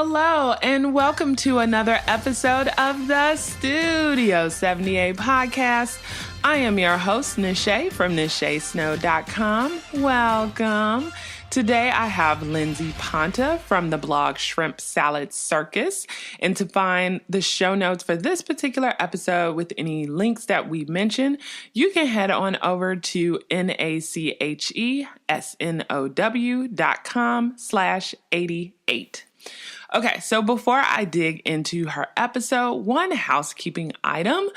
Hello, and welcome to another episode of the Studio 78 podcast. I am your host, Nache from NacheSnow.com. Welcome. Today I have Lindsay Ponta from the blog Shrimp Salad Circus. And to find the show notes for this particular episode with any links that we mention, you can head on over to NacheSnow.com/88. Okay, so before I dig into her episode, one housekeeping item.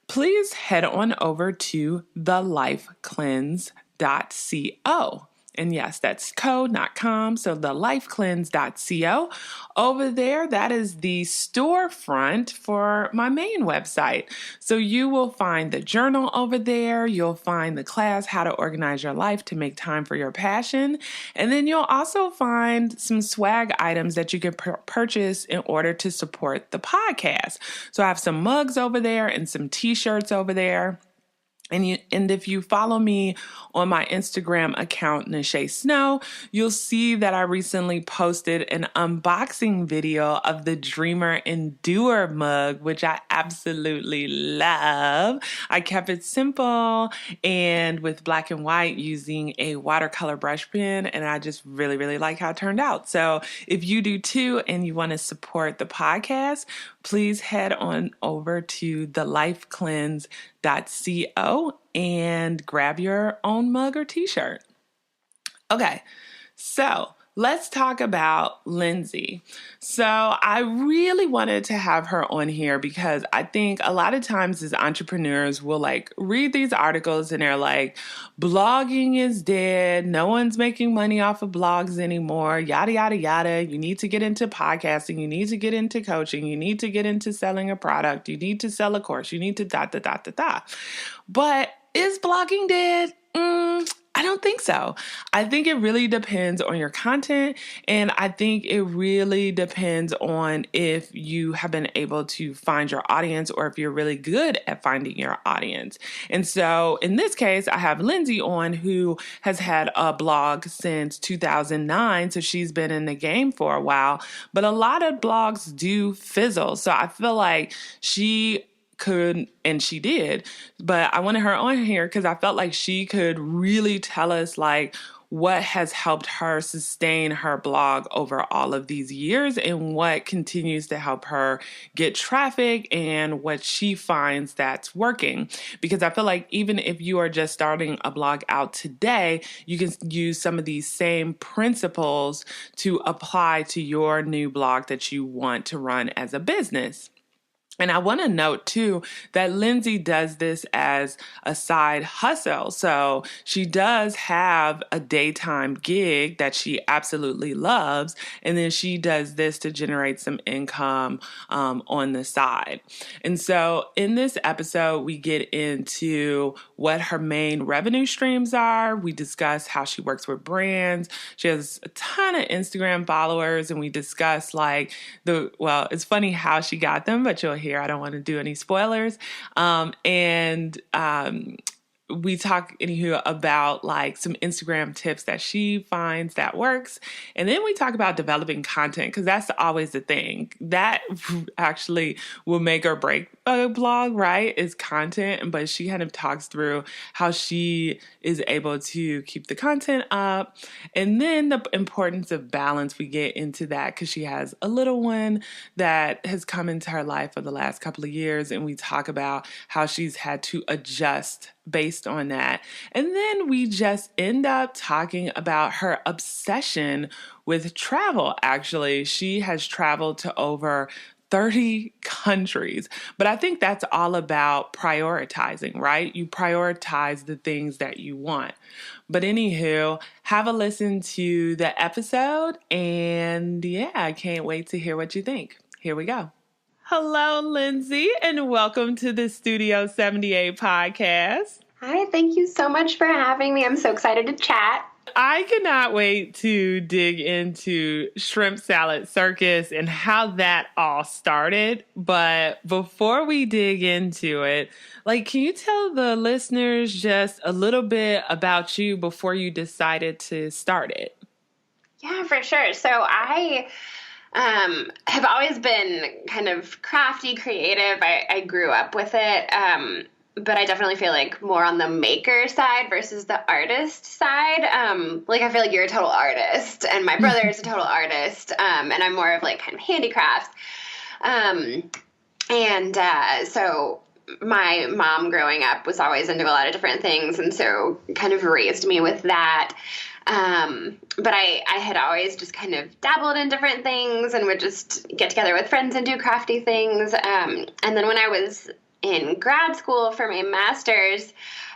Please head on over to thelifecleanse.co. And yes, that's co, not com. So thelifecleanse.co. Over there, that is the storefront for my main website. So you will find the journal over there. You'll find the class, How to Organize Your Life to Make Time for Your Passion. And then you'll also find some swag items that you can purchase in order to support the podcast. So I have some mugs over there and some t-shirts over there. And if you follow me on my Instagram account, Nache Snow, you'll see that I recently posted an unboxing video of the Dreamer and Doer mug, which I absolutely love. I kept it simple and with black and white using a watercolor brush pen, and I just really, really like how it turned out. So if you do too and you want to support the podcast, please head on over to thelifecleanse.co and grab your own mug or t-shirt. Okay, so let's talk about Lindsay. So I really wanted to have her on here because I think a lot of times as entrepreneurs, we'll read these articles and they're like, blogging is dead. No one's making money off of blogs anymore. Yada, yada, yada. You need to get into podcasting. You need to get into coaching. You need to get into selling a product. You need to sell a course. You need to da, da, da, da, da. But is blogging dead? I don't think so. I think it really depends on your content, and I think it really depends on if you have been able to find your audience or if you're really good at finding your audience. And so in this case, I have Lindsay on, who has had a blog since 2009, so she's been in the game for a while, but a lot of blogs do fizzle. So I feel like she could, and she did, but I wanted her on here because I felt like she could really tell us what has helped her sustain her blog over all of these years and what continues to help her get traffic and what she finds that's working. Because I feel like even if you are just starting a blog out today, you can use some of these same principles to apply to your new blog that you want to run as a business. And I want to note, too, that Lindsay does this as a side hustle. So she does have a daytime gig that she absolutely loves. And then she does this to generate some income on the side. And so in this episode, we get into what her main revenue streams are. We discuss how she works with brands. She has a ton of Instagram followers. And we discuss it's funny how she got them, but you'll here. I don't want to do any spoilers. We talk about some Instagram tips that she finds that works. And then we talk about developing content because that's always the thing that actually will make or break a blog, right? Is content. But she kind of talks through how she is able to keep the content up. And then the importance of balance, we get into that because she has a little one that has come into her life for the last couple of years. And we talk about how she's had to adjust based on that. And then we just end up talking about her obsession with travel. Actually, she has traveled to over 30 countries. But I think that's all about prioritizing, right? You prioritize the things that you want. But anywho, have a listen to the episode. And yeah, I can't wait to hear what you think. Here we go. Hello, Lindsay, and welcome to the Studio 78 podcast. Hi, thank you so much for having me. I'm so excited to chat. I cannot wait to dig into Shrimp Salad Circus and how that all started. But before we dig into it, can you tell the listeners just a little bit about you before you decided to start it? Yeah, for sure. So I have always been kind of crafty, creative. I grew up with it. But I definitely feel like more on the maker side versus the artist side. Like I feel like you're a total artist and my brother is a total artist. And I'm more of like kind of handicrafts. So my mom growing up was always into a lot of different things. And so kind of raised me with that. But I had always just kind of dabbled in different things and would just get together with friends and do crafty things. And then when I was in grad school for my master's,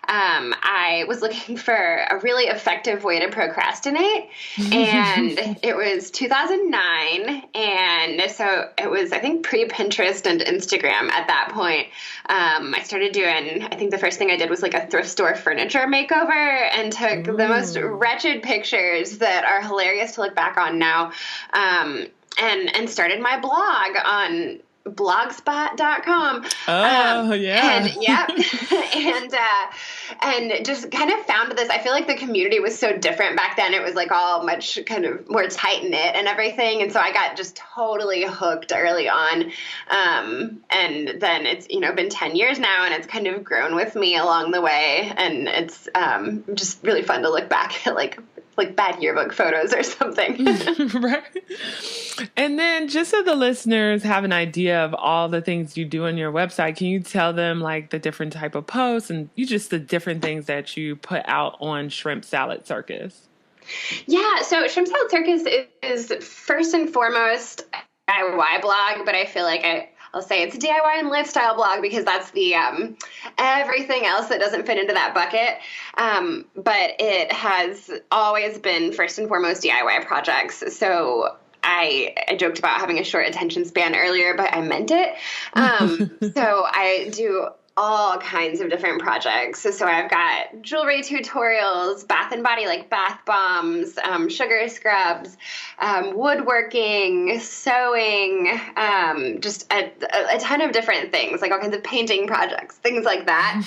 I was looking for a really effective way to procrastinate, and it was 2009, and so it was, I think, pre-Pinterest and Instagram at that point. I started doing, I think the first thing I did was like a thrift store furniture makeover and took the most wretched pictures that are hilarious to look back on now, and started my blog on blogspot.com. Yeah. And just kind of found this. I feel like the community was so different back then. It was like all much kind of more tight knit and everything. And so I got just totally hooked early on. And then it's, been 10 years now and it's kind of grown with me along the way. And it's just really fun to look back at like bad yearbook photos or something. Right. And then just so the listeners have an idea of all the things you do on your website, can you tell them like the different type of posts and the different things that you put out on Shrimp Salad Circus? Yeah. So Shrimp Salad Circus is first and foremost a DIY blog, but I feel like I'll say it's a DIY and lifestyle blog because that's the everything else that doesn't fit into that bucket. But it has always been first and foremost DIY projects. So I joked about having a short attention span earlier, but I meant it. So I do all kinds of different projects. So I've got jewelry tutorials, bath and body, like bath bombs, sugar scrubs, woodworking, sewing, just a ton of different things, like all kinds of painting projects, things like that.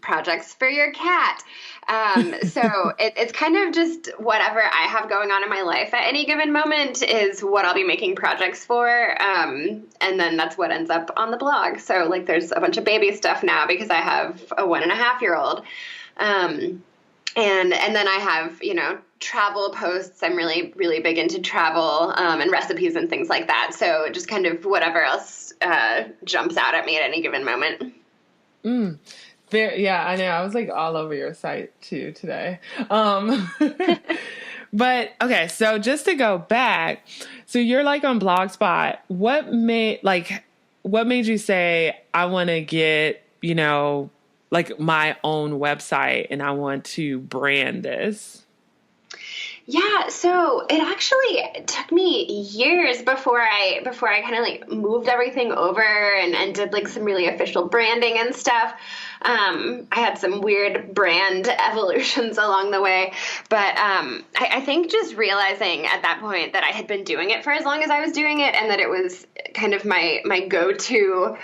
Projects for your cat. So it's kind of just whatever I have going on in my life at any given moment is what I'll be making projects for. And then that's what ends up on the blog. So like there's a bunch of baby stuff now because I have a 1.5-year-old. And then I have, travel posts. I'm really, really big into travel, and recipes and things like that. So just kind of whatever else, jumps out at me at any given moment. Yeah, I know. I was like all over your site too today. But okay, so just to go back, so you're like on Blogspot. What made you say I want to get, like my own website and I want to brand this? Yeah, so it actually took me years before I kind of like moved everything over and did like some really official branding and stuff. I had some weird brand evolutions along the way, but I think just realizing at that point that I had been doing it for as long as I was doing it and that it was kind of my go-to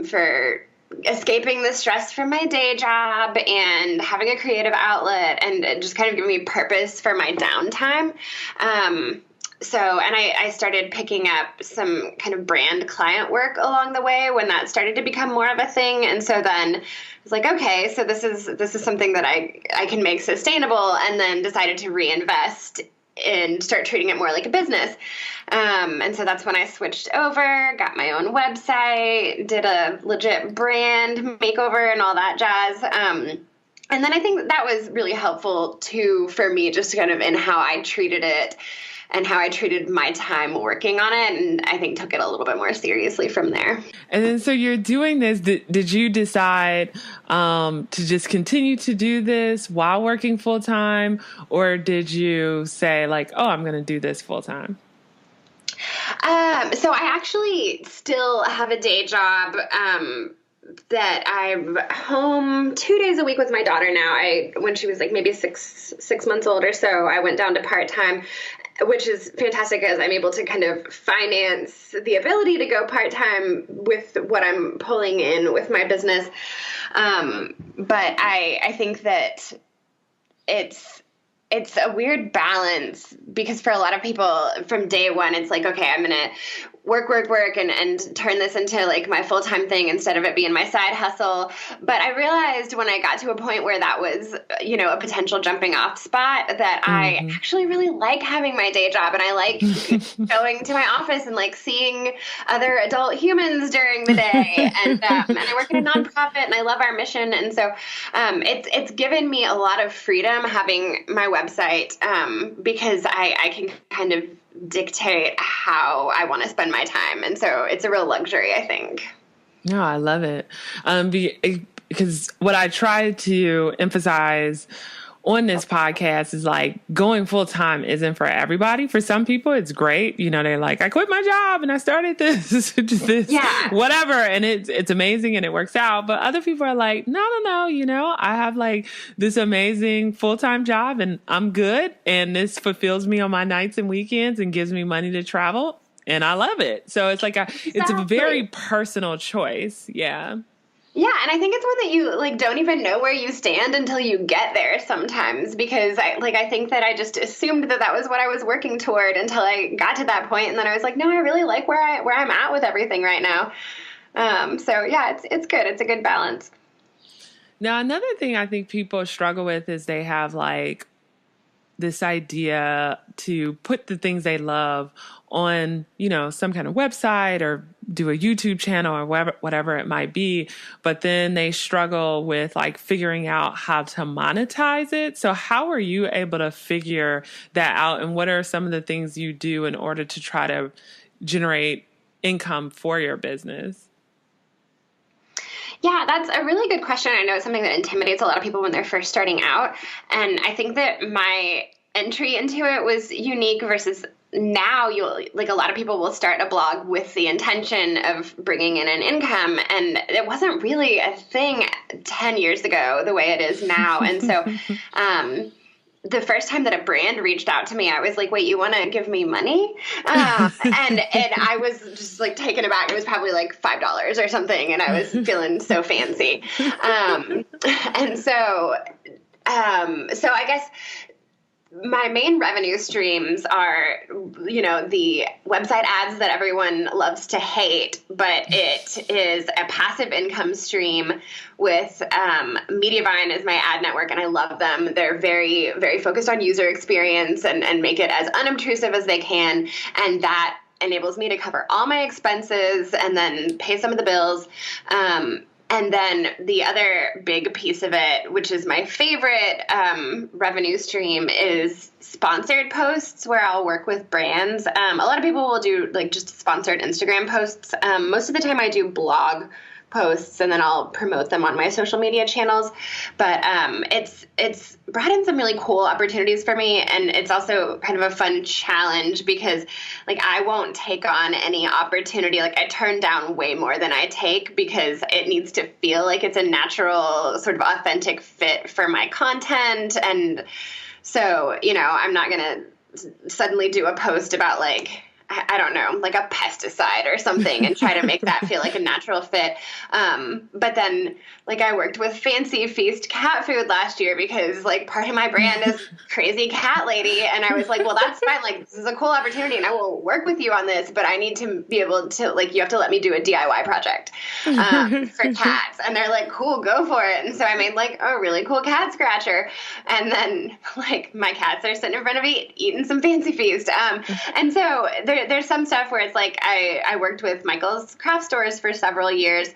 for escaping the stress from my day job and having a creative outlet and just kind of giving me purpose for my downtime. And I started picking up some kind of brand client work along the way when that started to become more of a thing. And so then I was like, okay, so this is something that I can make sustainable, and then decided to reinvest and start treating it more like a business. And so that's when I switched over, got my own website, did a legit brand makeover and all that jazz. And then I think that was really helpful too for me, just kind of in how I treated it and how I treated my time working on it. And I think took it a little bit more seriously from there. And then so you're doing this. Did you decide to just continue to do this while working full time? Or did you say like, oh, I'm going to do this full time? So I actually still have a day job that I'm home 2 days a week with my daughter now. When she was like maybe six months old or so, I went down to part-time, which is fantastic as I'm able to kind of finance the ability to go part-time with what I'm pulling in with my business. But I think that it's it's a weird balance because for a lot of people from day one, it's like, okay, I'm going to work and turn this into like my full-time thing instead of it being my side hustle. But I realized when I got to a point where that was, a potential jumping off spot that I actually really like having my day job, and I like going to my office and like seeing other adult humans during the day. And I work in a nonprofit and I love our mission. And so it's given me a lot of freedom having my website because I can kind of dictate how I want to spend my time. And so it's a real luxury, I think. No, I love it. Because what I try to emphasize on this podcast is like going full time isn't for everybody. For some people, it's great. They're like, I quit my job and I started this, whatever. And it's amazing and it works out. But other people are like, no. I have like this amazing full-time job and I'm good. And this fulfills me on my nights and weekends and gives me money to travel. And I love it. So it's like it's a very personal choice. Yeah. Yeah, and I think it's one that you like don't even know where you stand until you get there sometimes, because I think that I just assumed that was what I was working toward until I got to that point, and then I was like, no, I really like where I'm at with everything right now. So yeah, it's good. It's a good balance. Now, another thing I think people struggle with is they have like this idea to put the things they love on, some kind of website or do a YouTube channel or whatever it might be. But then they struggle with like figuring out how to monetize it. So how are you able to figure that out? And what are some of the things you do in order to try to generate income for your business? Yeah, that's a really good question. I know it's something that intimidates a lot of people when they're first starting out. And I think that my entry into it was unique versus now a lot of people will start a blog with the intention of bringing in an income. And it wasn't really a thing 10 years ago the way it is now. And so, the first time that a brand reached out to me, I was like, wait, you want to give me money? And I was just like taken aback. It was probably like $5 or something. And I was feeling so fancy. And so I guess my main revenue streams are, the website ads that everyone loves to hate, but it is a passive income stream with Mediavine as my ad network, and I love them. They're very, very focused on user experience and make it as unobtrusive as they can, and that enables me to cover all my expenses and then pay some of the bills. And then the other big piece of it, which is my favorite revenue stream, is sponsored posts where I'll work with brands. A lot of people will do like just sponsored Instagram posts. Most of the time I do blog posts and then I'll promote them on my social media channels. But it's brought in some really cool opportunities for me, and it's also kind of a fun challenge because like I won't take on any opportunity. Like I turn down way more than I take because it needs to feel like it's a natural sort of authentic fit for my content. And so, I'm not going to suddenly do a post about like, I don't know, like a pesticide or something and try to make that feel like a natural fit. But then like I worked with Fancy Feast cat food last year because like part of my brand is crazy cat lady. And I was like, well, that's fine. Like this is a cool opportunity and I will work with you on this, but I need to be able to like, you have to let me do a DIY project for cats. And they're like, cool, go for it. And so I made like a really cool cat scratcher. And then like my cats are sitting in front of me eating some Fancy Feast. And so there's some stuff where it's like I worked with Michael's craft stores for several years,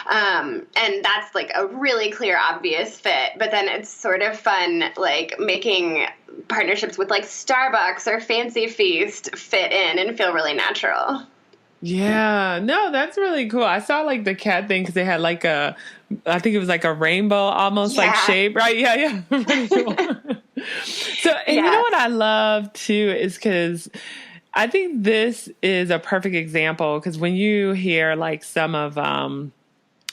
and that's like a really clear, obvious fit. But then it's sort of fun, like making partnerships with like Starbucks or Fancy Feast fit in and feel really natural. Yeah, no, that's really cool. I saw like the cat thing because they had like I think it was like a rainbow almost like shape, right? Yeah. Pretty cool. So, and you know what I love too is because I think this is a perfect example because when you hear like some of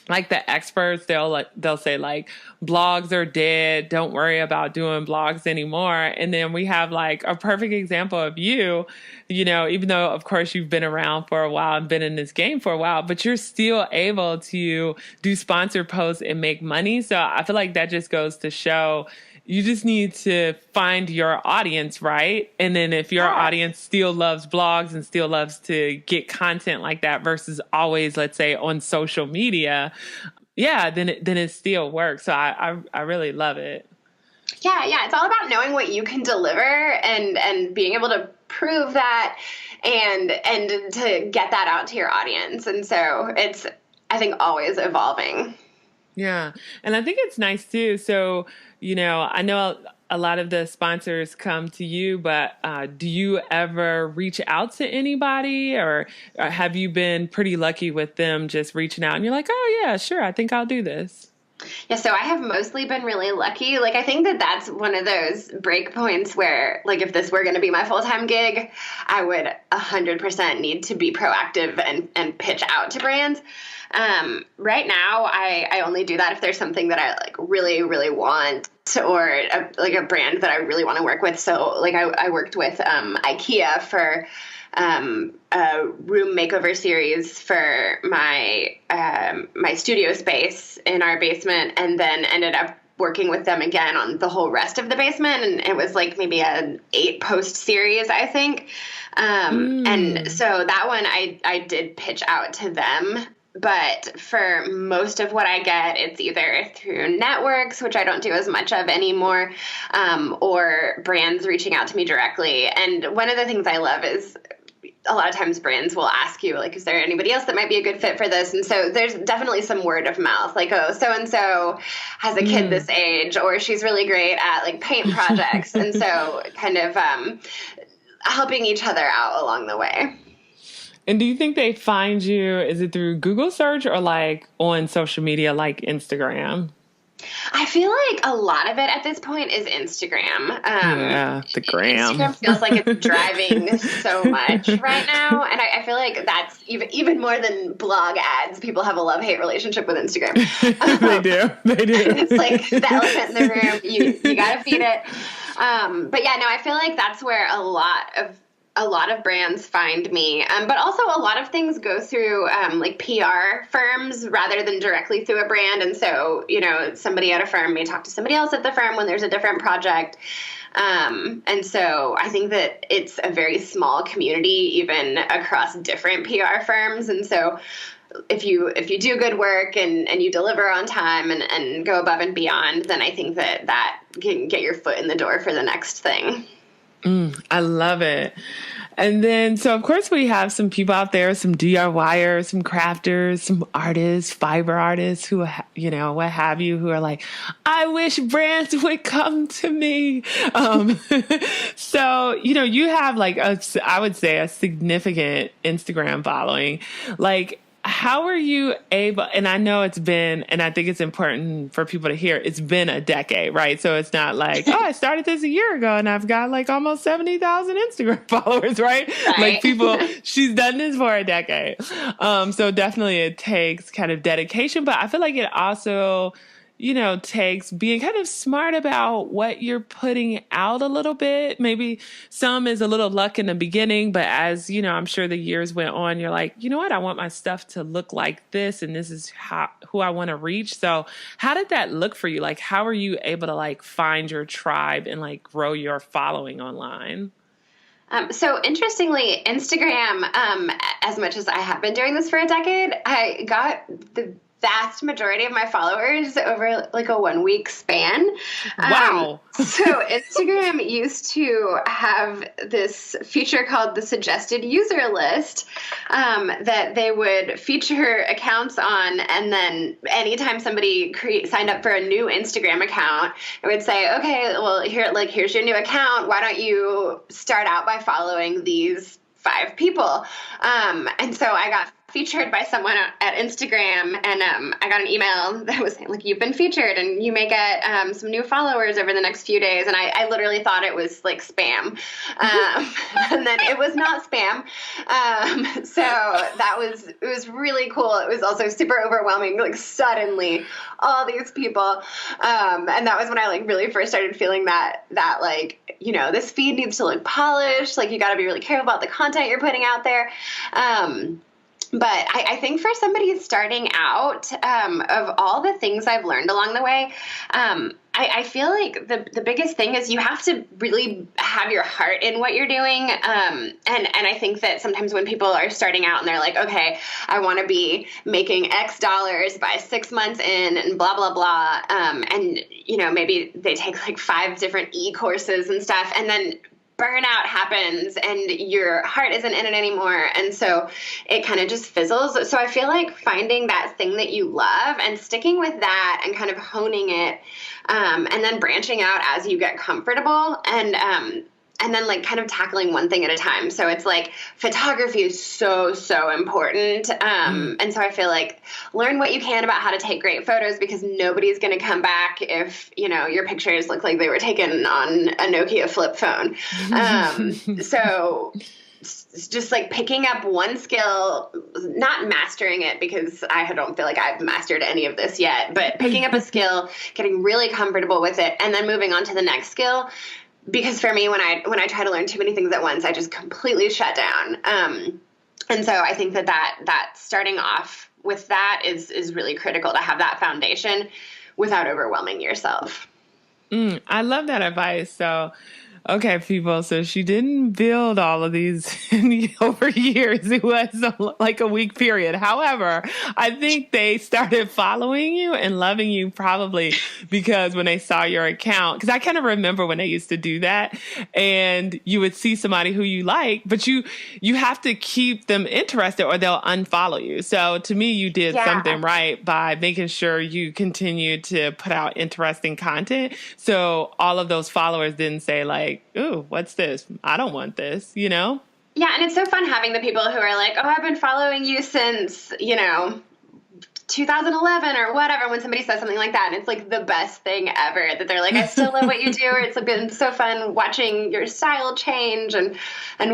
like the experts, they'll say like blogs are dead. Don't worry about doing blogs anymore. And then we have like a perfect example of you, even though of course you've been around for a while and been in this game for a while, but you're still able to do sponsored posts and make money. So I feel like that just goes to show you just need to find your audience, right? And then if your Yes. audience still loves blogs and still loves to get content like that versus always, let's say, on social media, yeah, then it still works. So I really love it. Yeah. It's all about knowing what you can deliver and being able to prove that and to get that out to your audience. And so it's, I think, always evolving. Yeah. And I think it's nice too. So, I know a lot of the sponsors come to you, but do you ever reach out to anybody, or have you been pretty lucky with them just reaching out and you're like, oh, yeah, sure, I think I'll do this? Yeah, so I have mostly been really lucky. Like, I think that that's one of those break points where, like, if this were going to be my full-time gig, I would 100% need to be proactive and pitch out to brands. Right now, I only do that if there's something that I, like, really, really want or a brand that I really want to work with. So, like, I worked with IKEA for a room makeover series for my my studio space in our basement, and then ended up working with them again on the whole rest of the basement. And it was like maybe an 8-post series, I think. And so that one I did pitch out to them. But for most of what I get, it's either through networks, which I don't do as much of anymore, or brands reaching out to me directly. And one of the things I love is a lot of times brands will ask you, like, is there anybody else that might be a good fit for this? And so there's definitely some word of mouth, like, oh, so-and-so has a kid this age, or she's really great at, like, paint projects. And so kind of helping each other out along the way. And do you think they find you, is it through Google search or like on social media like Instagram? I feel like a lot of it at this point is Instagram. Yeah, the gram. Instagram feels like it's driving so much right now. And I feel like that's even more than blog ads. People have a love-hate relationship with Instagram. They do. It's like the elephant in the room. You got to feed it. But yeah, no, I feel like that's where a lot of brands find me. But also a lot of things go through like PR firms rather than directly through a brand. And so, somebody at a firm may talk to somebody else at the firm when there's a different project. And so I think that it's a very small community, even across different PR firms. And so if you do good work and you deliver on time and go above and beyond, then I think that can get your foot in the door for the next thing. I love it. And then, so of course we have some people out there, some DIYers, some crafters, some artists, fiber artists who, what have you, who are like, I wish brands would come to me. So, you have like I would say a significant Instagram following. Like, how are you able, and I know it's been, and I think it's important for people to hear, it's been a decade, right? So it's not like, oh, I started this a year ago and I've got like almost 70,000 Instagram followers, right? Like she's done this for a decade. So definitely it takes kind of dedication, but I feel like it also, takes being kind of smart about what you're putting out a little bit. Maybe some is a little luck in the beginning, but as, I'm sure the years went on, you're like, you know what? I want my stuff to look like this, and this is who I want to reach. So how did that look for you? Like, how are you able to like find your tribe and like grow your following online? So interestingly, Instagram, as much as I have been doing this for a decade, I got the vast majority of my followers over like a 1-week span. Wow. So Instagram used to have this feature called the suggested user list that they would feature accounts on. And then anytime somebody signed up for a new Instagram account, it would say, okay, well, here's your new account. Why don't you start out by following these 5 people? And so I got featured by someone at Instagram, and I got an email that was saying, like, you've been featured and you may get some new followers over the next few days. And I literally thought it was like spam. And then it was not spam. So it was really cool. It was also super overwhelming, like suddenly all these people. And that was when I like really first started feeling that like, this feed needs to look polished. Like, you got to be really careful about the content you're putting out there. But I think for somebody starting out, of all the things I've learned along the way, I feel like the biggest thing is you have to really have your heart in what you're doing. And I think that sometimes when people are starting out and they're like, okay, I want to be making X dollars by 6 months in and blah, blah, blah. And, you know, maybe they take like 5 different e-courses and stuff, and then burnout happens and your heart isn't in it anymore. And so it kind of just fizzles. So I feel like finding that thing that you love and sticking with that and kind of honing it, and then branching out as you get comfortable, and then like kind of tackling one thing at a time. So it's like photography is so, so important. And so I feel like learn what you can about how to take great photos, because nobody's going to come back if, you know, your pictures look like they were taken on a Nokia flip phone. So just like picking up one skill, not mastering it, because I don't feel like I've mastered any of this yet, but picking up a skill, getting really comfortable with it, and then moving on to the next skill. Because for me, when I try to learn too many things at once, I just completely shut down. And so I think that starting off with that is really critical, to have that foundation without overwhelming yourself. I love that advice. So, okay, people. So she didn't build all of these over years. It was like a week period. However, I think they started following you and loving you probably because when they saw your account, because I kind of remember when they used to do that, and you would see somebody who you like, but you have to keep them interested or they'll unfollow you. So to me, you did something right by making sure you continue to put out interesting content. So all of those followers didn't say like, ooh, what's this? I don't want this, you know? Yeah, and it's so fun having the people who are like, oh, I've been following you since, you know, 2011 or whatever, when somebody says something like that. And it's like the best thing ever, that they're like, I still love what you do. Or it's been so fun watching your style change and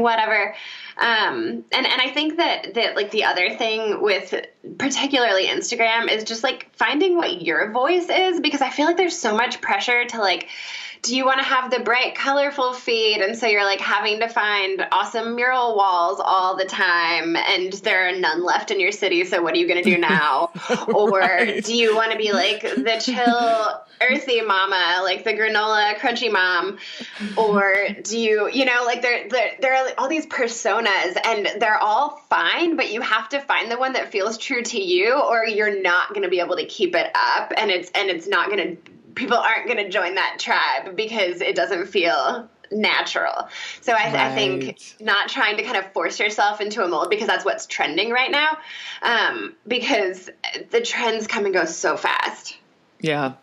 whatever. And I think that like the other thing with particularly Instagram is just like finding what your voice is, because I feel like there's so much pressure to like, do you want to have the bright, colorful feed? And so you're like having to find awesome mural walls all the time, and there are none left in your city. So what are you going to do now? Or do you want to be like the chill, earthy mama, like the granola crunchy mom? Or do you know, like there are all these personas, and they're all fine, but you have to find the one that feels true to you, or you're not going to be able to keep it up. And it's not going to, people aren't going to join that tribe because it doesn't feel natural. So I think not trying to kind of force yourself into a mold, because that's what's trending right now, because the trends come and go so fast. Yeah.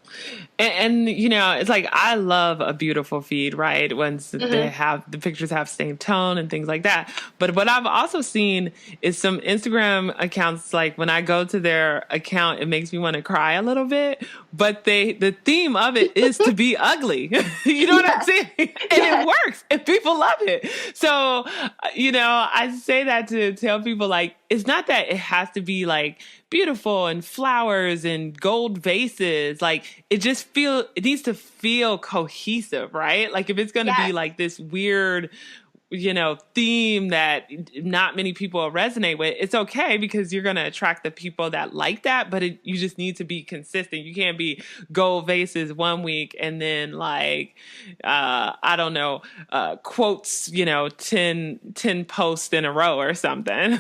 And, you know, it's like, I love a beautiful feed, right? Once they have, the pictures have same tone and things like that. But what I've also seen is some Instagram accounts, like when I go to their account, it makes me want to cry a little bit, but the theme of it is to be ugly. You know what I'm saying? And it works and people love it. So, you know, I say that to tell people, like, it's not that it has to be like beautiful and flowers and gold vases. Like, it needs to feel cohesive, right? Like if it's going to be like this weird, you know, theme that not many people resonate with, it's okay, because you're going to attract the people that like that, but you just need to be consistent. You can't be gold vases one week and then like, I don't know, quotes, you know, 10 posts in a row or something.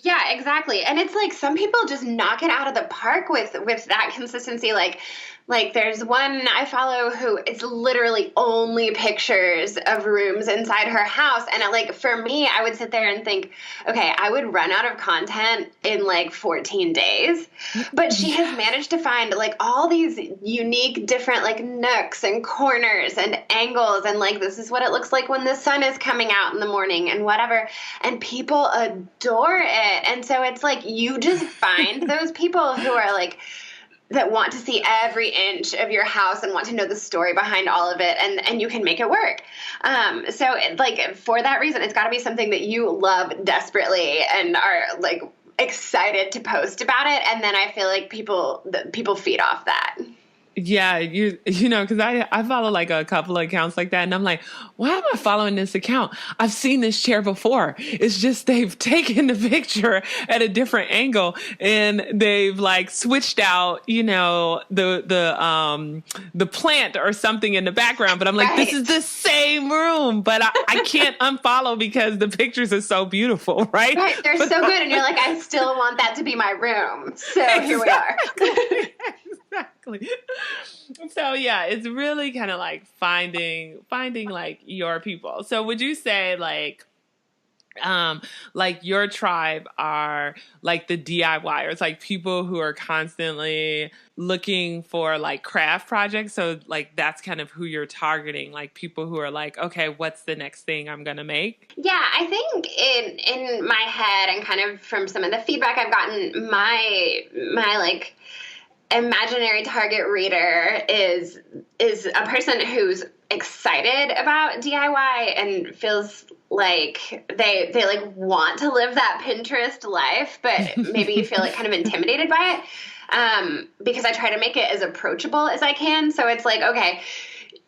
Yeah, exactly. And it's like some people just knock it out of the park with that consistency. Like there's one I follow who it's literally only pictures of rooms inside her house. And like, for me, I would sit there and think, okay, I would run out of content in like 14 days. But she has managed to find like all these unique, different like nooks and corners and angles. And like, this is what it looks like when the sun is coming out in the morning and whatever. And people adore it. And so it's like, you just find those people who are like, that want to see every inch of your house and want to know the story behind all of it, and you can make it work. So like for that reason, it's got to be something that you love desperately and are like excited to post about it, and then I feel like people feed off that. Yeah, you know, because I follow like a couple of accounts like that, and I'm like, why am I following this account? I've seen this chair before. It's just they've taken the picture at a different angle, and they've like switched out, you know, the plant or something in the background. But I'm like, this is Right. the same room, but I can't unfollow because the pictures are so beautiful, right? Right. They're But so good. And you're like, I still want that to be my room. So here we are. exactly. Exactly. So yeah, it's really kind of like finding like your people. So would you say like your tribe are like the DIYers, like people who are constantly looking for like craft projects? So like that's kind of who you're targeting, like people who are like, okay, what's the next thing I'm gonna make? Yeah, I think in my head and kind of from some of the feedback I've gotten, my like imaginary target reader is a person who's excited about DIY and feels like they like want to live that Pinterest life, but maybe feel like kind of intimidated by it. Because I try to make it as approachable as I can. So it's like, okay,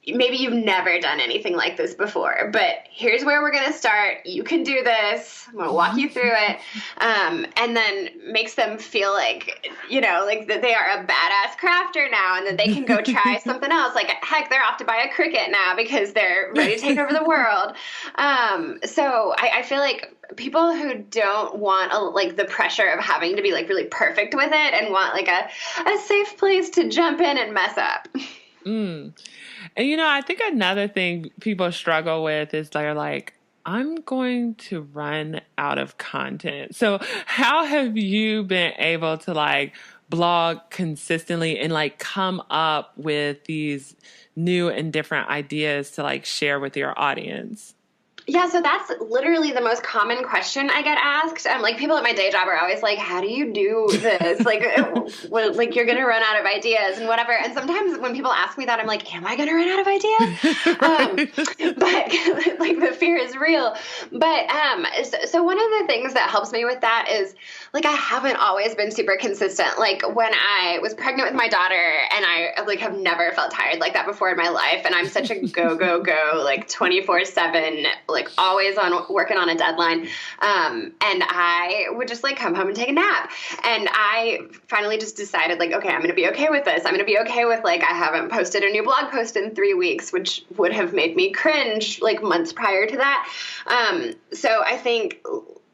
maybe you've never done anything like this before, but here's where we're going to start. You can do this. I'm going to walk you through it. And then makes them feel like, you know, like that they are a badass crafter now and that they can go try something else. Like, heck, they're off to buy a Cricut now because they're ready to take over the world. So I feel like people who don't want like the pressure of having to be like really perfect with it and want like a safe place to jump in and mess up. Mm. And you know, I think another thing people struggle with is they're like, I'm going to run out of content. So how have you been able to like blog consistently and like come up with these new and different ideas to like share with your audience? Yeah, so that's literally the most common question I get asked. Like people at my day job are always like, "How do you do this? Like, like you're gonna run out of ideas and whatever." And sometimes when people ask me that, I'm like, "Am I gonna run out of ideas?" But like the fear is real. But so one of the things that helps me with that is like I haven't always been super consistent. Like when I was pregnant with my daughter, and I like have never felt tired like that before in my life, and I'm such a go go go like 24/7. Like always on working on a deadline. And I would just like come home and take a nap. And I finally just decided like, okay, I'm going to be okay with this. I'm going to be okay with like, I haven't posted a new blog post in 3 weeks, which would have made me cringe like months prior to that. So I think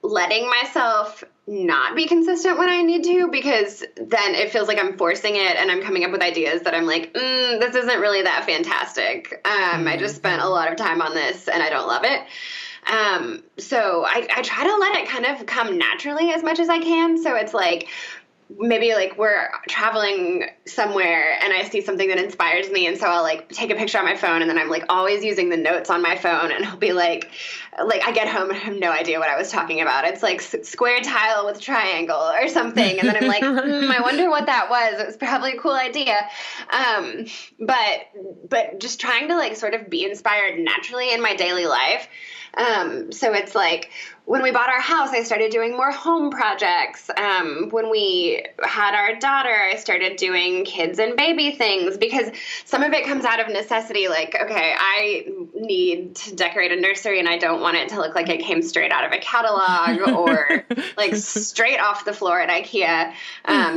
letting myself not be consistent when I need to, because then it feels like I'm forcing it and I'm coming up with ideas that I'm like, this isn't really that fantastic. I just spent a lot of time on this and I don't love it. So I try to let it kind of come naturally as much as I can. So it's like, maybe like we're traveling somewhere and I see something that inspires me. And so I'll like take a picture on my phone and then I'm like always using the notes on my phone and I'll be like I get home and I have no idea what I was talking about. It's like square tile with triangle or something. And then I'm like, I wonder what that was. It was probably a cool idea. But just trying to like sort of be inspired naturally in my daily life. So it's like when we bought our house, I started doing more home projects. When we had our daughter, I started doing kids and baby things because some of it comes out of necessity. Like, okay, I need to decorate a nursery and I don't want it to look like it came straight out of a catalog or like straight off the floor at IKEA.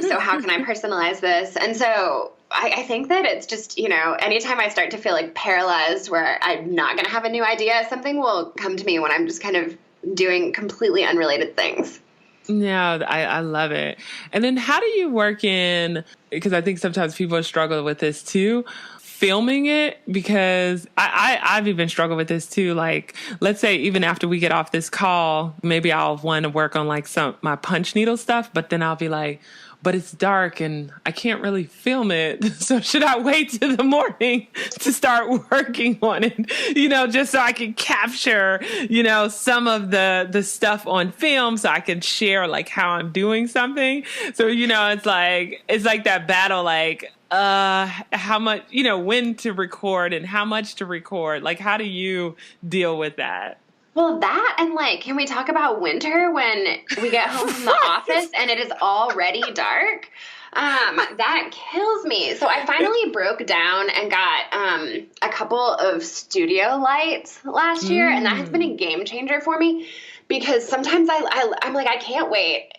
So how can I personalize this? And so I think that it's just, you know, anytime I start to feel like paralyzed where I'm not going to have a new idea, something will come to me when I'm just kind of doing completely unrelated things. Yeah, I love it. And then how do you work in, because I think sometimes people struggle with this too, filming it, because I've even struggled with this too. Like, let's say even after we get off this call, maybe I'll want to work on like my punch needle stuff, but then I'll be like, but it's dark and I can't really film it. So should I wait till the morning to start working on it? You know, just so I can capture, you know, some of the stuff on film so I can share like how I'm doing something. So, you know, it's like that battle, like, how much, you know, when to record and how much to record. Like, how do you deal with that? Well, that and like, can we talk about winter when we get home from the office and it is already dark? That kills me. So I finally broke down and got a couple of studio lights last year, and that has been a game changer for me because sometimes I'm like, I can't wait,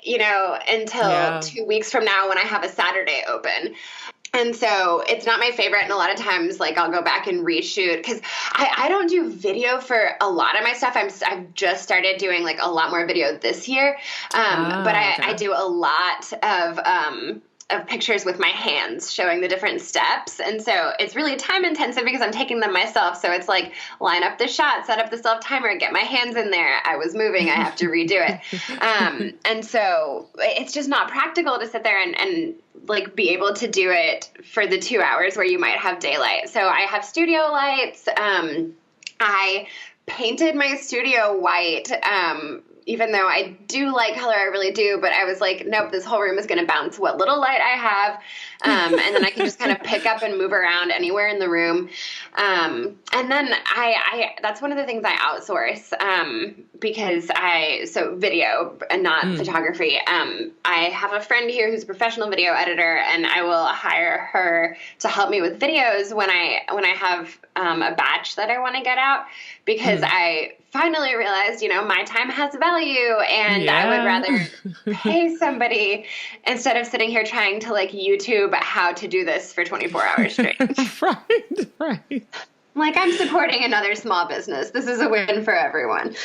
until 2 weeks from now when I have a Saturday open. And so it's not my favorite. And a lot of times, like, I'll go back and reshoot because I don't do video for a lot of my stuff. I've just started doing like a lot more video this year. But I do a lot of pictures with my hands showing the different steps. And so it's really time intensive because I'm taking them myself. So it's like line up the shot, set up the self timer, get my hands in there. I was moving. I have to redo it. And so it's just not practical to sit there and like be able to do it for the 2 hours where you might have daylight. So I have studio lights. I painted my studio white, even though I do like color, I really do, but I was like, nope, this whole room is going to bounce what little light I have. And then I can just kind of pick up and move around anywhere in the room. And then that's one of the things I outsource, because so video and not photography. I have a friend here who's a professional video editor, and I will hire her to help me with videos when I have, a batch that I want to get out, because I finally realized, my time has value, and I would rather pay somebody instead of sitting here trying to like YouTube how to do this for 24 hours straight. Right. Like, I'm supporting another small business. This is a win for everyone.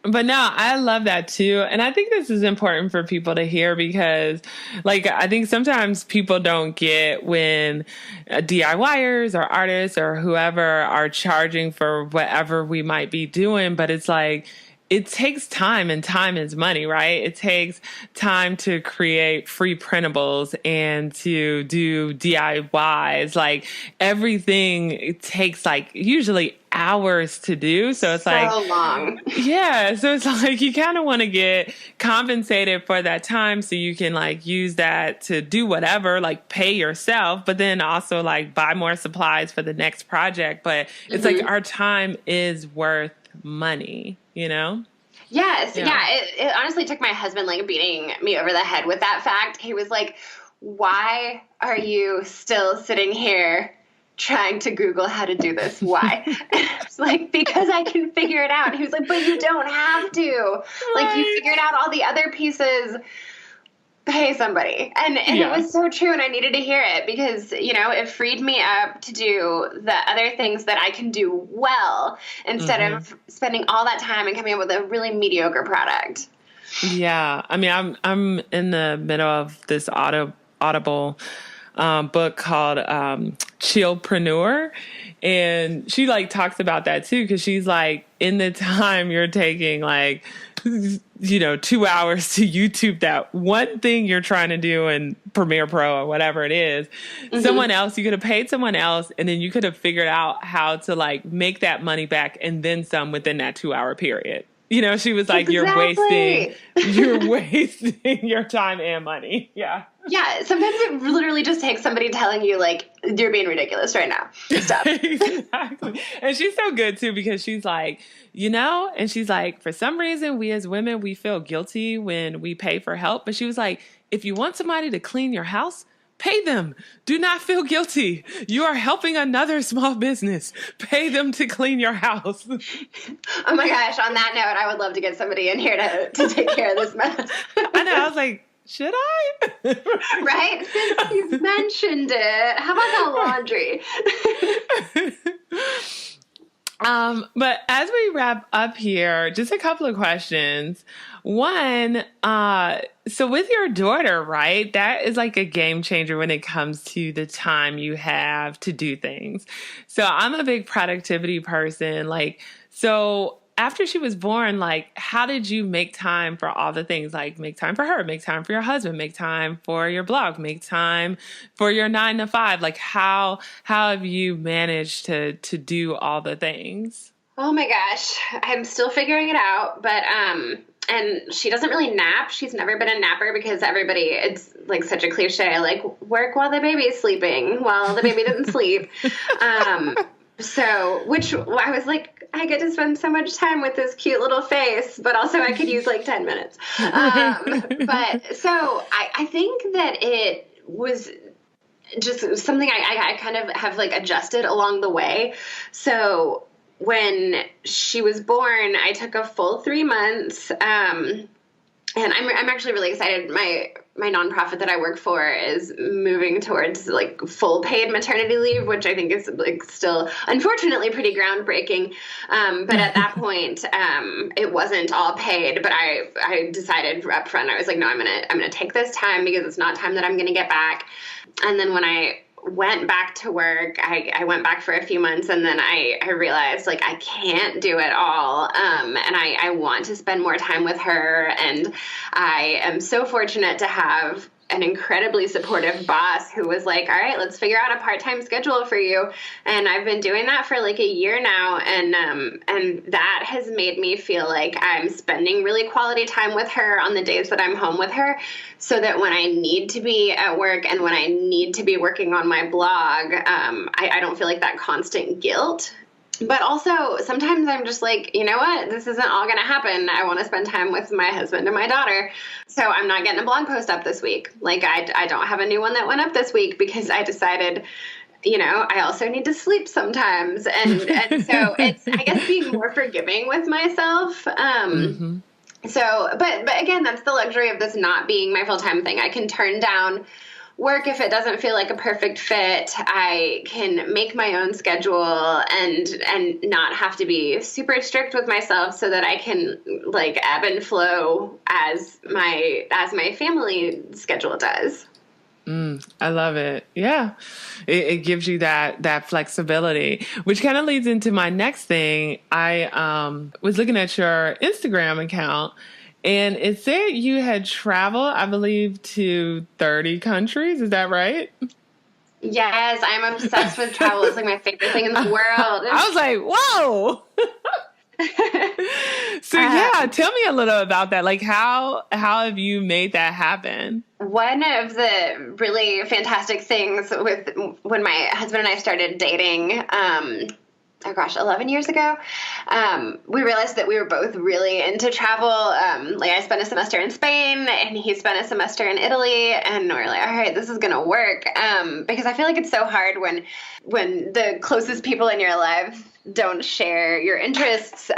But no, I love that too. And I think this is important for people to hear because, like, I think sometimes people don't get when DIYers or artists or whoever are charging for whatever we might be doing. But it's like, it takes time, and time is money, right? It takes time to create free printables and to do DIYs. Like, everything, it takes like usually hours to do. So it's like, so long. Yeah. So it's like, you kind of want to get compensated for that time so you can like use that to do whatever, like pay yourself, but then also like buy more supplies for the next project. But it's like our time is worth money, Yes. Yeah. It honestly took my husband like beating me over the head with that fact. He was like, why are you still sitting here trying to Google how to do this? Why? It's like, because I can figure it out. And he was like, but you don't have to. Like, you figured out all the other pieces. Pay somebody. And it was so true, and I needed to hear it because, it freed me up to do the other things that I can do well instead of spending all that time and coming up with a really mediocre product. Yeah. I mean, I'm in the middle of this Audible book called Chillpreneur. And she like talks about that too, because she's like, in the time you're taking like, 2 hours to YouTube that one thing you're trying to do in Premiere Pro or whatever it is, someone else, you could have paid someone else, and then you could have figured out how to like make that money back and then some within that 2 hour period. She was like, you're wasting your time and money. Yeah. Yeah. Sometimes it literally just takes somebody telling you like, you're being ridiculous right now. Stop. Exactly. And she's so good too, because she's like, and she's like, for some reason, we as women, we feel guilty when we pay for help. But she was like, if you want somebody to clean your house, pay them. Do not feel guilty. You are helping another small business. Pay them to clean your house. Oh my gosh. On that note, I would love to get somebody in here to take care of this mess. I know. I was like, should I? Right? Since you've mentioned it, how about that laundry? But as we wrap up here, just a couple of questions. One, so with your daughter, right, that is like a game changer when it comes to the time you have to do things. So I'm a big productivity person. Like, so after she was born, like, how did you make time for all the things? Like, make time for her, make time for your husband, make time for your blog, make time for your 9 to 5. Like, how have you managed to do all the things? Oh my gosh, I'm still figuring it out, but and she doesn't really nap. She's never been a napper because it's like such a cliche, like work while the baby's sleeping, while the baby didn't sleep. So, which I was like, I get to spend so much time with this cute little face, but also I could use like 10 minutes. But so I think that it was just something I kind of have like adjusted along the way. So when she was born, I took a full 3 months. And I'm actually really excited. My nonprofit that I work for is moving towards like full paid maternity leave, which I think is like still unfortunately pretty groundbreaking. But at that point, it wasn't all paid. But I decided up front, I was like, no, I'm gonna take this time because it's not time that I'm gonna get back. And then when I went back to work, I went back for a few months, and then I realized like I can't do it all. And I want to spend more time with her. And I am so fortunate to have an incredibly supportive boss who was like, all right, let's figure out a part-time schedule for you. And I've been doing that for like a year now. And that has made me feel like I'm spending really quality time with her on the days that I'm home with her, so that when I need to be at work and when I need to be working on my blog, I don't feel like that constant guilt. But also, sometimes I'm just like, you know what? This isn't all going to happen. I want to spend time with my husband and my daughter. So I'm not getting a blog post up this week. Like, I don't have a new one that went up this week because I decided, you know, I also need to sleep sometimes. And so it's, I guess, being more forgiving with myself. So, but again, that's the luxury of this not being my full-time thing. I can turn down work if it doesn't feel like a perfect fit. I can make my own schedule and not have to be super strict with myself, so that I can like ebb and flow as my family schedule does. I love it. Yeah. It gives you that flexibility, which kind of leads into my next thing. I was looking at your Instagram account, and it said you had traveled, I believe, to 30 countries. Is that right? Yes, I'm obsessed with travel. It's like my favorite thing in the world. I was like, whoa. So yeah, tell me a little about that. Like how have you made that happen? One of the really fantastic things with when my husband and I started dating, 11 years ago, we realized that we were both really into travel. Like I spent a semester in Spain and he spent a semester in Italy, and we're like, all right, this is going to work. Because I feel like it's so hard when the closest people in your life don't share your interests,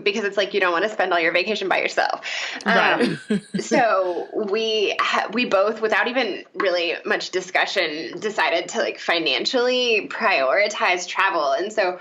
because it's like you don't want to spend all your vacation by yourself. Right. So we both, without even really much discussion, decided to like financially prioritize travel. And so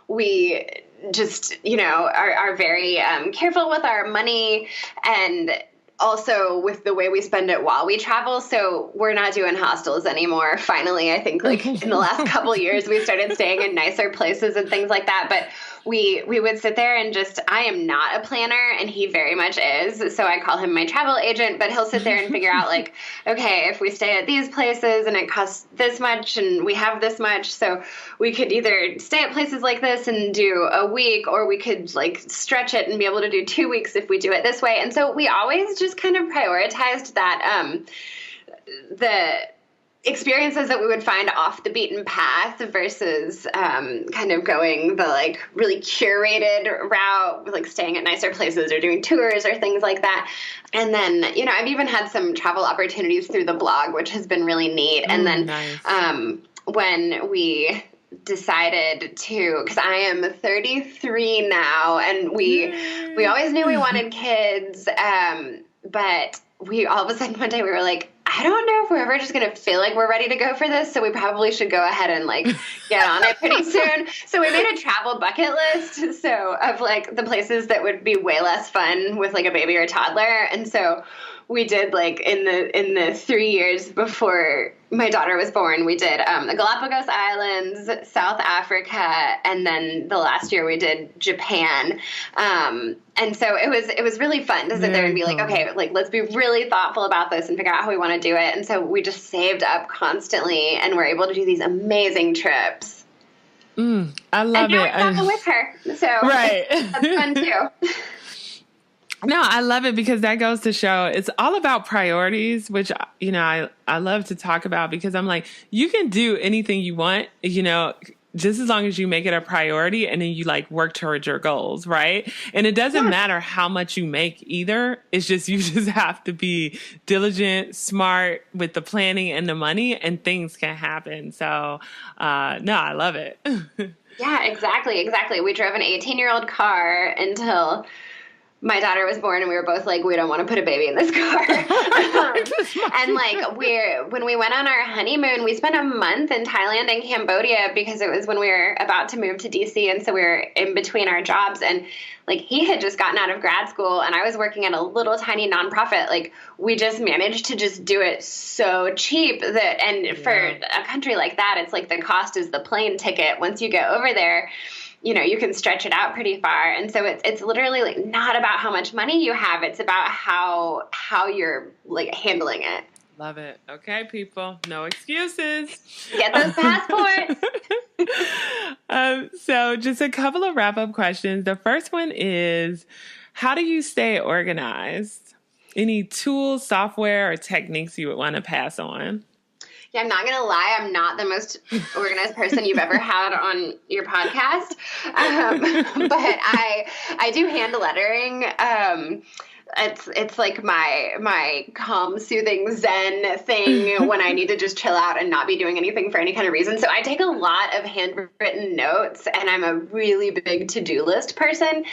we just, you know, are very careful with our money, and also with the way we spend it while we travel. So we're not doing hostels anymore. Finally, I think like in the last couple of years, we started staying in nicer places and things like that. But we would sit there and just, I am not a planner and he very much is. So I call him my travel agent, but he'll sit there and figure out like, okay, if we stay at these places and it costs this much and we have this much, so we could either stay at places like this and do a week, or we could like stretch it and be able to do 2 weeks if we do it this way. And so we always just kind of prioritized that, the experiences that we would find off the beaten path versus kind of going the like really curated route, like staying at nicer places or doing tours or things like that. And then, you know, I've even had some travel opportunities through the blog, which has been really neat. And then nice. When we decided to, because I am 33 now, and we always knew we wanted kids, but we all of a sudden one day we were like, I don't know if we're ever just going to feel like we're ready to go for this, so we probably should go ahead and like get on it pretty soon. So we made a travel bucket list, so of like the places that would be way less fun with like a baby or a toddler. And so we did like in the 3 years before my daughter was born, we did the Galapagos Islands, South Africa, and then the last year we did Japan. And so it was really fun to sit there and be like, okay, like let's be really thoughtful about this and figure out how we want to do it. And so we just saved up constantly and were able to do these amazing trips. I love it. And now I'm with her, so right. That's fun too. No, I love it because that goes to show it's all about priorities, which, you know, I love to talk about, because I'm like, you can do anything you want, you know, just as long as you make it a priority and then you like work towards your goals, right? And it doesn't matter how much you make either. It's just, you just have to be diligent, smart with the planning and the money, and things can happen. So, no, I love it. Yeah, exactly. We drove an 18-year-old car until my daughter was born, and we were both like, we don't want to put a baby in this car. And like, when we went on our honeymoon, we spent a month in Thailand and Cambodia because it was when we were about to move to DC. And so we were in between our jobs, and like, he had just gotten out of grad school and I was working at a little tiny nonprofit. Like, we just managed to just do it so cheap that, and for a country like that, it's like the cost is the plane ticket. Once you get over there, you know, you can stretch it out pretty far. And so it's literally like not about how much money you have. It's about how you're like handling it. Love it. Okay, people, no excuses. Get those passports. So just a couple of wrap-up questions. The first one is, how do you stay organized? Any tools, software, or techniques you would want to pass on? Yeah, I'm not going to lie. I'm not the most organized person you've ever had on your podcast. But I do hand lettering. It's like my calm, soothing Zen thing when I need to just chill out and not be doing anything for any kind of reason. So I take a lot of handwritten notes, and I'm a really big to-do list person.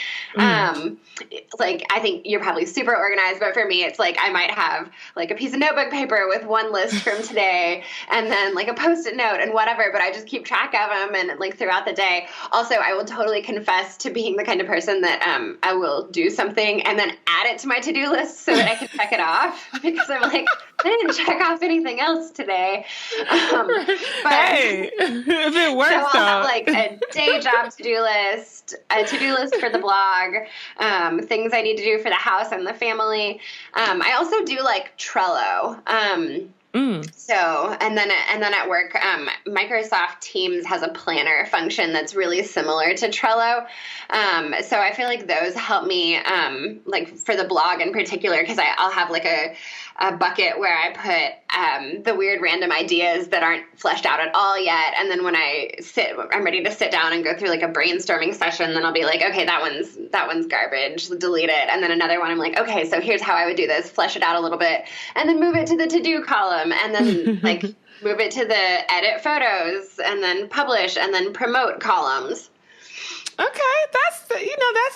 Like, I think you're probably super organized, but for me, it's like I might have like a piece of notebook paper with one list from today, and then like a Post-it note and whatever, but I just keep track of them and like throughout the day. Also, I will totally confess to being the kind of person that I will do something and then add it to my to-do list so that I can check it off, because I'm like, I didn't check off anything else today. But hey, if it works, so I'll have like a day job to-do list, a to-do list for the blog, things I need to do for the house and the family. I also do like Trello. So, and then at work, Microsoft Teams has a planner function that's really similar to Trello. So I feel like those help me, like for the blog in particular, because I'll have like a bucket where I put the weird random ideas that aren't fleshed out at all yet. And then when I'm ready to sit down and go through like a brainstorming session, then I'll be like, okay, that one's garbage, delete it. And then another one, I'm like, okay, so here's how I would do this, flesh it out a little bit, and then move it to the to-do column, and then like move it to the edit photos, and then publish, and then promote columns. Okay, that's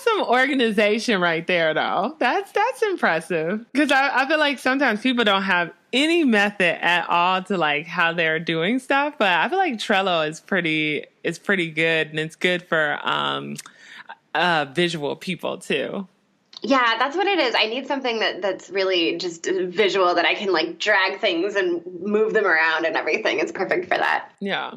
some organization right there, though. That's impressive, because I feel like sometimes people don't have any method at all to like how they're doing stuff, but I feel like Trello is pretty good, and it's good for visual people too. Yeah, that's what it is. I need something that's really just visual, that I can like drag things and move them around and everything. It's perfect for that. Yeah.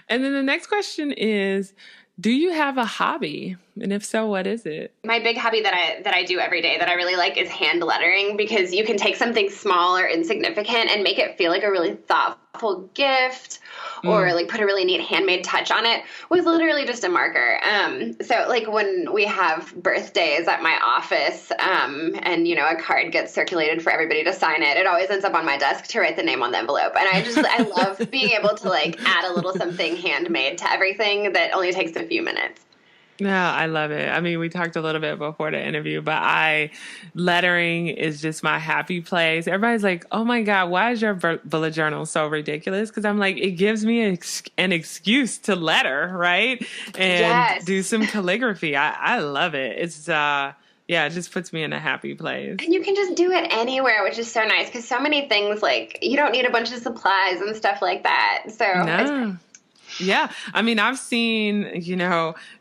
And then the next question is, do you have a hobby? And if so, what is it? My big hobby that I do every day that I really like is hand lettering, because you can take something small or insignificant and make it feel like a really thoughtful gift, or like put a really neat handmade touch on it with literally just a marker. So like when we have birthdays at my office, and a card gets circulated for everybody to sign it, it always ends up on my desk to write the name on the envelope. And I love being able to like add a little something handmade to everything that only takes a few minutes. Yeah, I love it. I mean, we talked a little bit before the interview, but lettering is just my happy place. Everybody's like, oh my God, why is your bullet journal so ridiculous? Because I'm like, it gives me an excuse to letter, right? And do some calligraphy. I love it. It's, it just puts me in a happy place. And you can just do it anywhere, which is so nice, because so many things, like, you don't need a bunch of supplies and stuff like that. So no. Yeah. I mean, I've seen,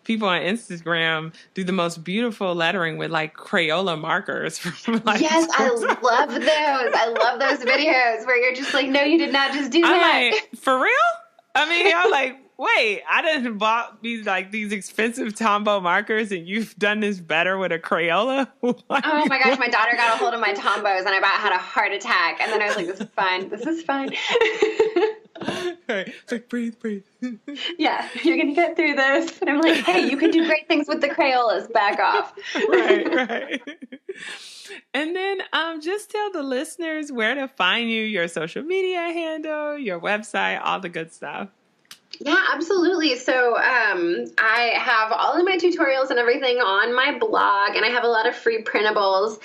people on Instagram do the most beautiful lettering with like Crayola markers. Yes, I love those. I love those videos where you're just like, no, you did not just do that. Like, for real? I mean, I'm like, wait, I didn't bought these expensive Tombow markers, and you've done this better with a Crayola? Oh my gosh, my daughter got a hold of my Tombows and I about had a heart attack. And then I was like, this is fine. This is fine. Right. It's like, breathe. Yeah, you're going to get through this. And I'm like, hey, you can do great things with the Crayolas. Back off. Right. And then just tell the listeners where to find you, your social media handle, your website, all the good stuff. Yeah, absolutely. So I have all of my tutorials and everything on my blog, and I have a lot of free printables.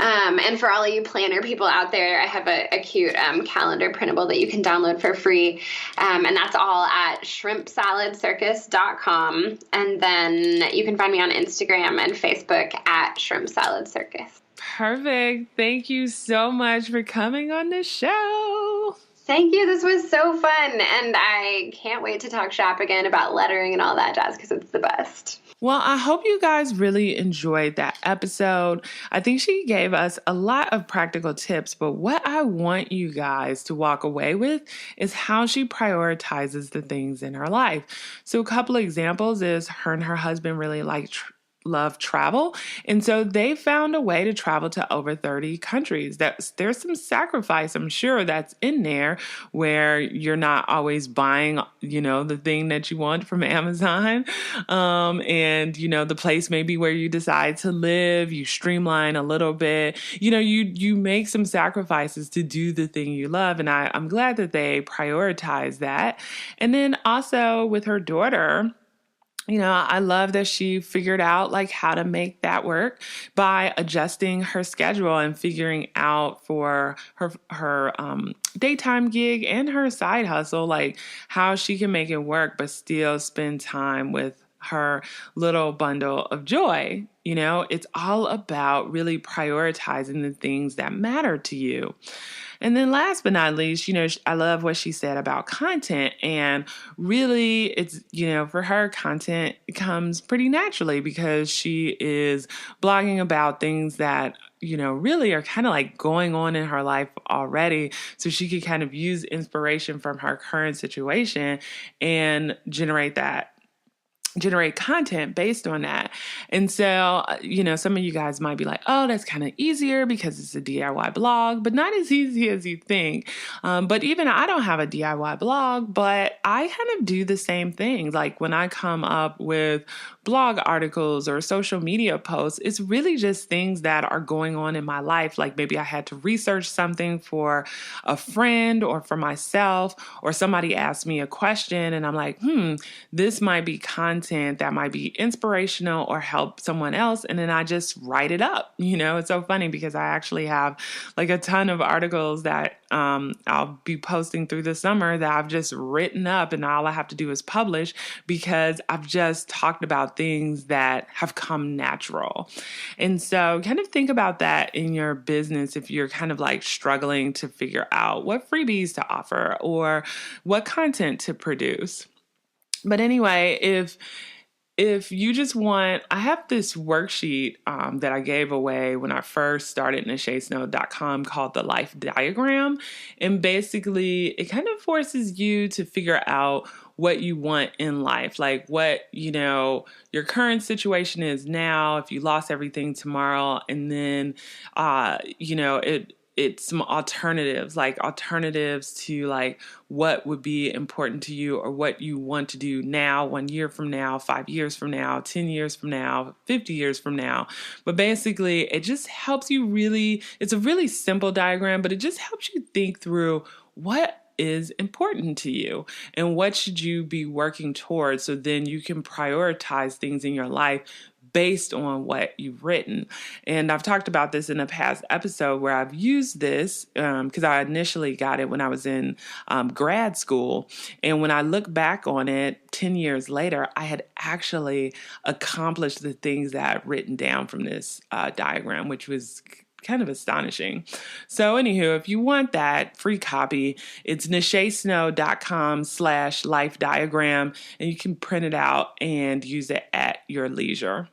And for all of you planner people out there, I have a cute calendar printable that you can download for free. And that's all at shrimpsaladcircus.com. And then you can find me on Instagram and Facebook at Shrimp Salad Circus. Perfect. Thank you so much for coming on the show. Thank you. This was so fun. And I can't wait to talk shop again about lettering and all that jazz because it's the best. Well, I hope you guys really enjoyed that episode. I think she gave us a lot of practical tips, but what I want you guys to walk away with is how she prioritizes the things in her life. So a couple of examples is her and her husband really love travel. And so they found a way to travel to over 30 countries. There's some sacrifice, I'm sure, that's in there where you're not always buying, the thing that you want from Amazon. And, the place maybe where you decide to live, you streamline a little bit, you make some sacrifices to do the thing you love. And I'm glad that they prioritize that. And then also with her daughter, I love that she figured out how to make that work by adjusting her schedule and figuring out for her daytime gig and her side hustle, how she can make it work, but still spend time with her little bundle of joy. It's all about really prioritizing the things that matter to you. And then last but not least, I love what she said about content. And really, it's, for her, content comes pretty naturally because she is blogging about things that, really are kind of going on in her life already. So she could kind of use inspiration from her current situation and generate content based on that. And so, some of you guys might be like, oh, that's kind of easier because it's a DIY blog, but not as easy as you think. But even I don't have a DIY blog, but I kind of do the same thing. When I come up with blog articles or social media posts, it's really just things that are going on in my life. Maybe I had to research something for a friend or for myself, or somebody asked me a question and I'm like, this might be content that might be inspirational or help someone else. And then I just write it up. It's so funny because I actually have a ton of articles that I'll be posting through the summer that I've just written up, and all I have to do is publish because I've just talked about things that have come natural. And so kind of think about that in your business if you're kind of struggling to figure out what freebies to offer or what content to produce. But anyway, if you just want, I have this worksheet that I gave away when I first started nachesnow.com called the Life Diagram. And basically, it kind of forces you to figure out what you want in life, what, your current situation is now, if you lost everything tomorrow, and then, it's some alternatives to what would be important to you or what you want to do now, 1 year from now, 5 years from now, 10 years from now, 50 years from now. But basically, it just helps you it's a really simple diagram, but it just helps you think through what is important to you and what should you be working towards, so then you can prioritize things in your life based on what you've written. And I've talked about this in a past episode where I've used this because I initially got it when I was in grad school. And when I look back on it 10 years later, I had actually accomplished the things that I've written down from this diagram, which was kind of astonishing. So anywho, if you want that free copy, it's nachesnow.com/life diagram, and you can print it out and use it at your leisure.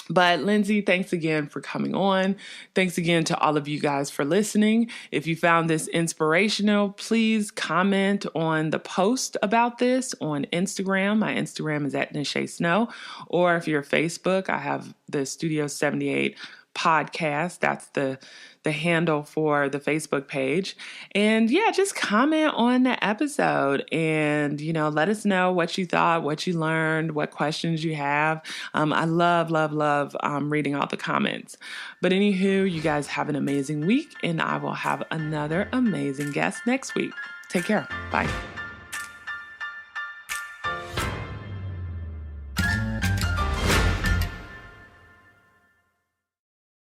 But Lindsay, thanks again for coming on. Thanks again to all of you guys for listening. If you found this inspirational, please comment on the post about this on Instagram. My Instagram is at Nache Snow. Or if you're Facebook, I have the Studio 78 podcast. That's the handle for the Facebook page. And yeah, just comment on the episode and, let us know what you thought, what you learned, what questions you have. I love reading all the comments. But anywho, you guys have an amazing week, and I will have another amazing guest next week. Take care. Bye.